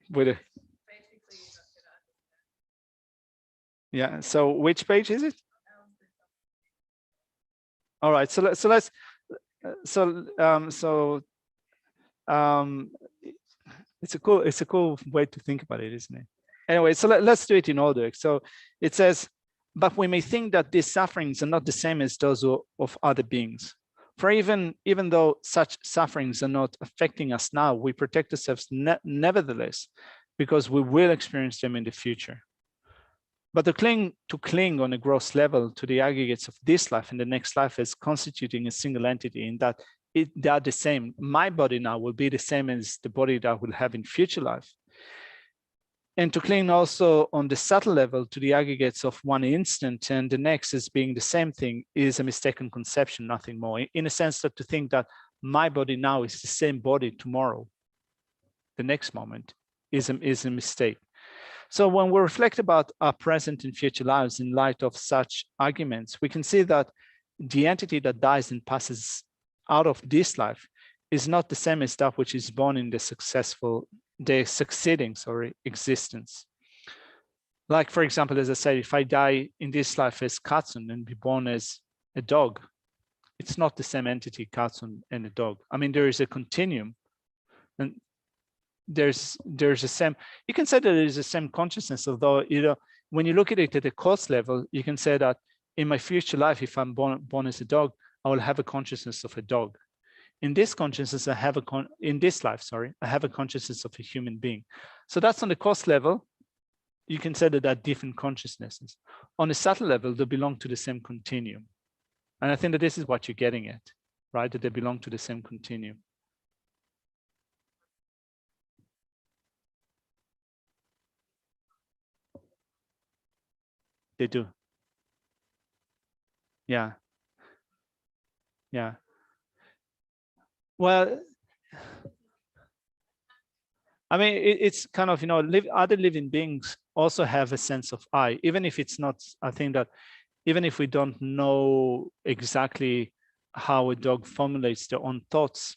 With a, yeah. So which page is it? All right. So let's it's a cool way to think about it, isn't it? Anyway, so let's do it in order. So it says, but we may think that these sufferings are not the same as those of other beings. For even though such sufferings are not affecting us now, we protect ourselves nevertheless, because we will experience them in the future. But to cling on a gross level to the aggregates of this life and the next life as constituting a single entity, in that they are the same. My body now will be the same as the body that I will have in future life. And to cling also on the subtle level to the aggregates of one instant and the next as being the same thing is a mistaken conception, nothing more. In a sense that to think that my body now is the same body tomorrow, the next moment, is a mistake. So when we reflect about our present and future lives in light of such arguments, we can see that the entity that dies and passes out of this life is not the same as that which is born in the succeeding existence. Like, for example, as I said, if I die in this life as Katsun and be born as a dog, it's not the same entity, Katsun and a dog. I mean, there is a continuum, and there's a same, you can say that there is the same consciousness, although, you know, when you look at it at the cause level, you can say that in my future life, if I'm born as a dog, I will have a consciousness of a dog. In this consciousness, I have in this life, sorry, I have a consciousness of a human being. So that's on the cause level. You can say that there are different consciousnesses. On a subtle level, they belong to the same continuum. And I think that this is what you're getting at, right? That they belong to the same continuum. They do. Yeah. Yeah. Well, I mean, it's kind of, you know, other living beings also have a sense of I, even if it's not, I think that even if we don't know exactly how a dog formulates their own thoughts,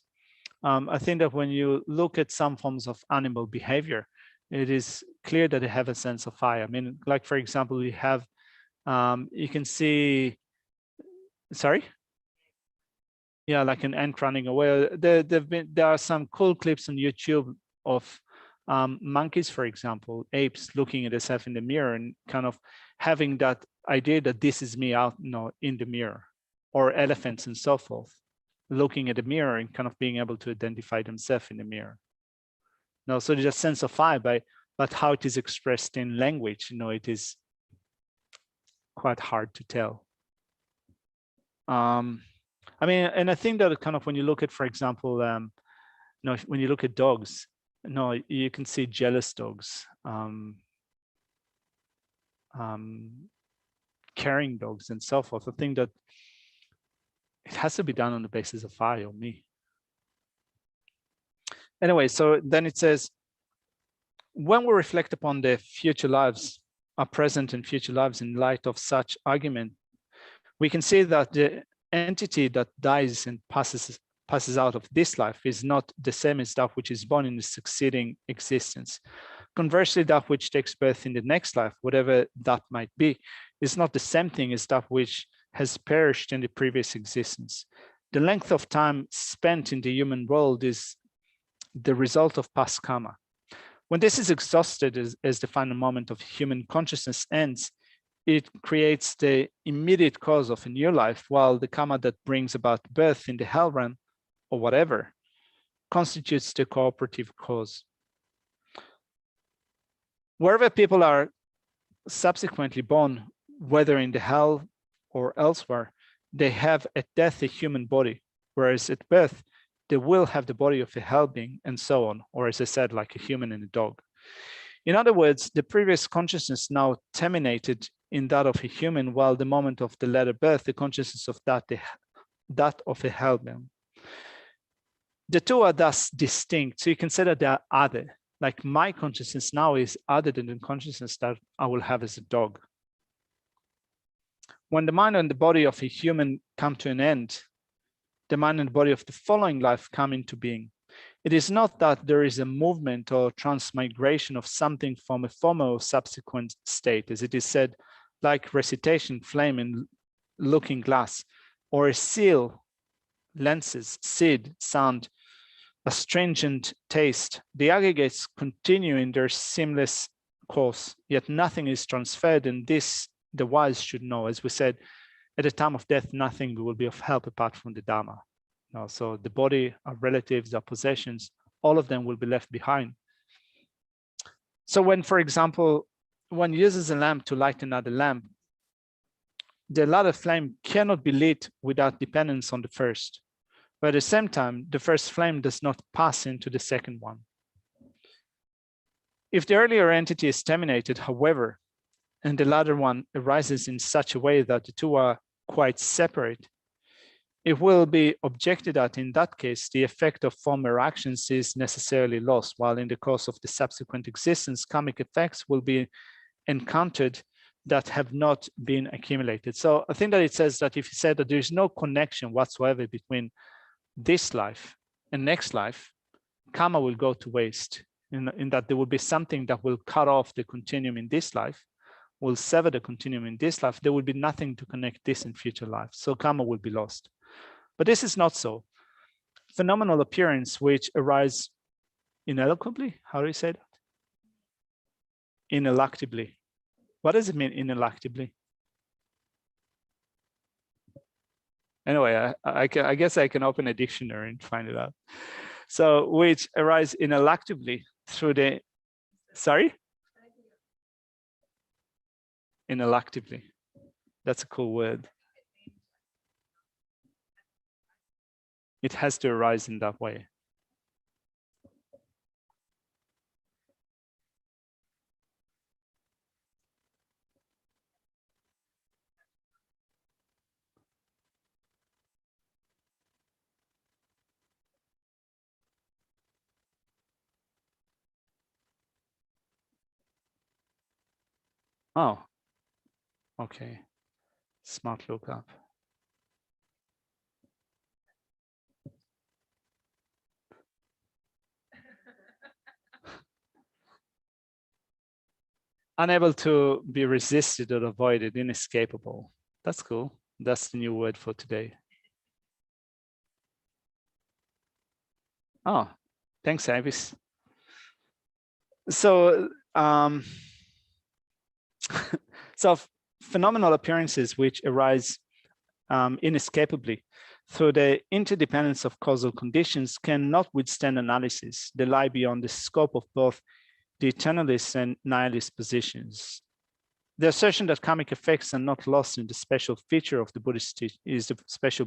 I think that when you look at some forms of animal behavior, it is clear that they have a sense of I. I mean, like, for example, we have, you can see, sorry? Yeah, like an ant running away. There are some cool clips on YouTube of monkeys, for example, apes looking at themselves in the mirror and kind of having that idea that this is me out, you know, in the mirror, or elephants and so forth, looking at the mirror and kind of being able to identify themselves in the mirror. No, so there's a sense of I, but how it is expressed in language, you know, it is quite hard to tell. I mean, and I think that kind of when you look at, for example, you know, when you look at dogs, no, you can see jealous dogs, caring dogs and so forth. I think that it has to be done on the basis of I or me. Anyway, so then it says, when we reflect upon the future lives, our present and future lives in light of such argument, we can see that the entity that dies and passes out of this life is not the same as that which is born in the succeeding existence. Conversely, that which takes birth in the next life, whatever that might be, is not the same thing as that which has perished in the previous existence. The length of time spent in the human world is the result of past karma. When this is exhausted as the final moment of human consciousness ends, it creates the immediate cause of a new life, while the karma that brings about birth in the hell realm or whatever constitutes the cooperative cause. Wherever people are subsequently born, whether in the hell or elsewhere, they have at death a human body, whereas at birth, they will have the body of a hell being and so on, or as I said, like a human and a dog. In other words, the previous consciousness now terminated in that of a human, while the moment of the latter birth, the consciousness of that of a hell being. The two are thus distinct. So you consider they are other. Like my consciousness now is other than the consciousness that I will have as a dog. When the mind and the body of a human come to an end, the mind and body of the following life come into being. It is not that there is a movement or transmigration of something from a former or subsequent state, as it is said, like recitation, flame, and looking glass, or a seal, lenses, seed, sound, astringent taste. The aggregates continue in their seamless course, yet nothing is transferred, and this the wise should know. As we said, at the time of death, nothing will be of help apart from the Dharma. So the body, our relatives, our possessions, all of them will be left behind. So when, for example, one uses a lamp to light another lamp, the latter flame cannot be lit without dependence on the first. But at the same time, the first flame does not pass into the second one. If the earlier entity is terminated, however, and the latter one arises in such a way that the two are quite separate, it will be objected that in that case, the effect of former actions is necessarily lost, while in the course of the subsequent existence, karmic effects will be encountered that have not been accumulated. So I think that it says that if you said that there's no connection whatsoever between this life and next life, karma will go to waste, in that there will be something that will cut off the continuum in this life, will sever the continuum in this life. There will be nothing to connect this in future life. So karma will be lost. But this is not so. Phenomenal appearance which arise ineluctably, how do you say that? Ineluctably. What does it mean, ineluctably? Anyway, I guess I can open a dictionary and find it out. So which arise ineluctably through the, sorry? Ineluctably. That's a cool word. It has to arise in that way. Oh, okay. Smart lookup. Unable to be resisted or avoided, inescapable. That's cool. That's the new word for today. Oh, thanks, Avis. So, so phenomenal appearances which arise inescapably through the interdependence of causal conditions cannot withstand analysis. They lie beyond the scope of both the eternalist and nihilist positions. The assertion that karmic effects are not lost in the special feature of the Buddhist is the special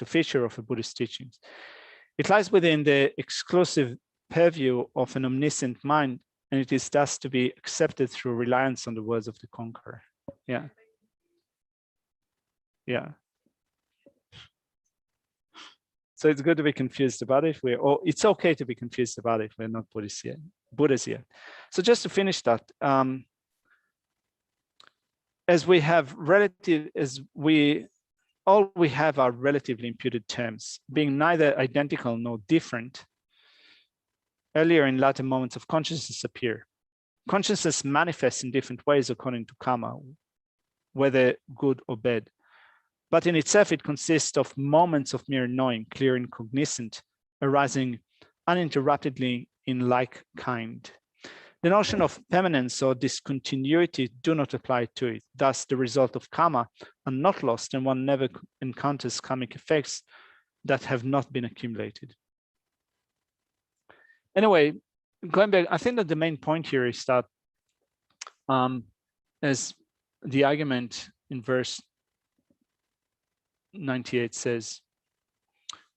feature of the Buddhist teachings. It lies within the exclusive purview of an omniscient mind, and it is thus to be accepted through reliance on the words of the conqueror. Yeah. Yeah. So it's good to be confused about it. It's okay to be confused about it. We're not Buddhists yet. So just to finish that, all we have are relatively imputed terms, being neither identical nor different. Earlier and latter moments of consciousness appear. Consciousness manifests in different ways according to karma, whether good or bad. But in itself, it consists of moments of mere knowing, clear and cognizant, arising uninterruptedly in like kind. The notion of permanence or discontinuity do not apply to it. Thus, the result of karma are not lost, and one never encounters karmic effects that have not been accumulated. Anyway, going back, I think that the main point here is that as the argument in verse 98 says,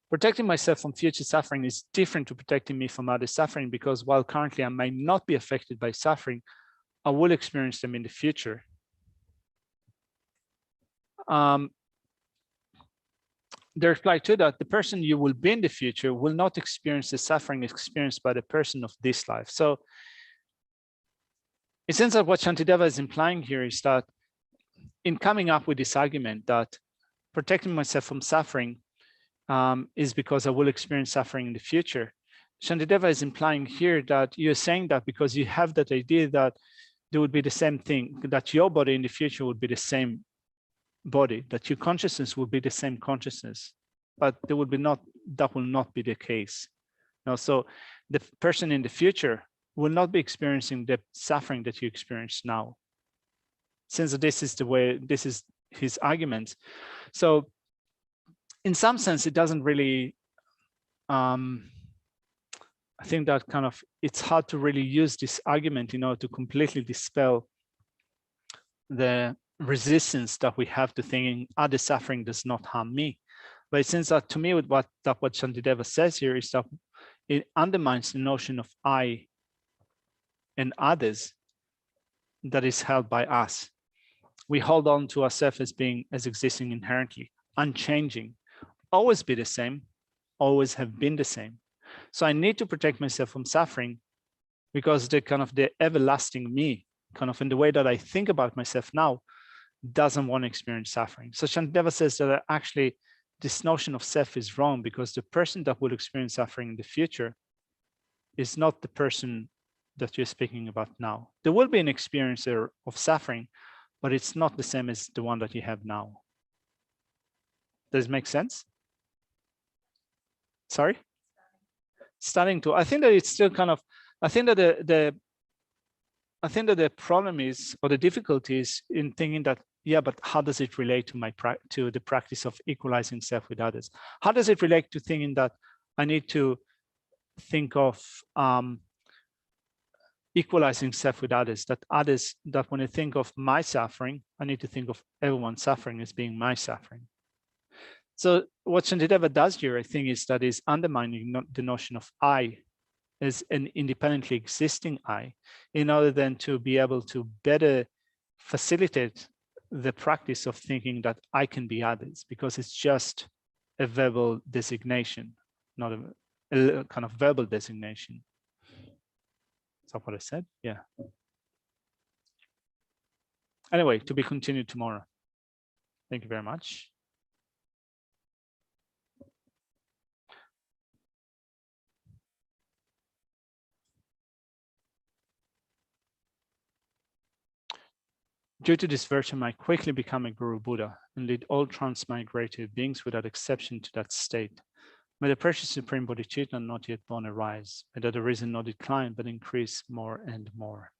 protecting myself from future suffering is different to protecting me from other suffering, because while currently I may not be affected by suffering, I will experience them in the future. the reply to that, the person you will be in the future will not experience the suffering experienced by the person of this life. So it seems that what Shantideva is implying here is that in coming up with this argument that protecting myself from suffering is because I will experience suffering in the future, Shantideva is implying here that you're saying that because you have that idea that there would be the same thing, that your body in the future would be the same body, that your consciousness will be the same consciousness, but there will be not, that will not be the case. Now, so the person in the future will not be experiencing the suffering that you experience now. Since this is the way, this is his argument. So in some sense, it doesn't really, I think that kind of, it's hard to really use this argument in order to completely dispel the resistance that we have to thinking other suffering does not harm me. But it seems that to me, with what Shantideva says here is that it undermines the notion of I and others that is held by us. We hold on to ourselves as being, as existing inherently, unchanging, always be the same, always have been the same. So I need to protect myself from suffering because the kind of the everlasting me, kind of in the way that I think about myself now, doesn't want to experience suffering. So Shantideva says that actually this notion of self is wrong because the person that will experience suffering in the future is not the person that you're speaking about now. There will be an experiencer of suffering, but it's not the same as the one that you have now. Does it make sense? Sorry? Starting to, I think that it's still kind of, I think that the problem is, or the difficulty is in thinking that, yeah, but how does it relate to the practice of equalizing self with others? How does it relate to thinking that I need to think of equalizing self with others, that when I think of my suffering, I need to think of everyone's suffering as being my suffering. So what Shantideva does here, I think, is that is undermining the notion of I as an independently existing I, in order then to be able to better facilitate the practice of thinking that I can be others, because it's just a verbal designation, not a kind of verbal designation. Is that what I said? Yeah. Anyway, to be continued tomorrow. Thank you very much. Due to this virtue, I quickly become a Guru Buddha and lead all transmigrated beings without exception to that state. May the precious Supreme Bodhisattva not yet born arise. May that the reason not decline, but increase more and more.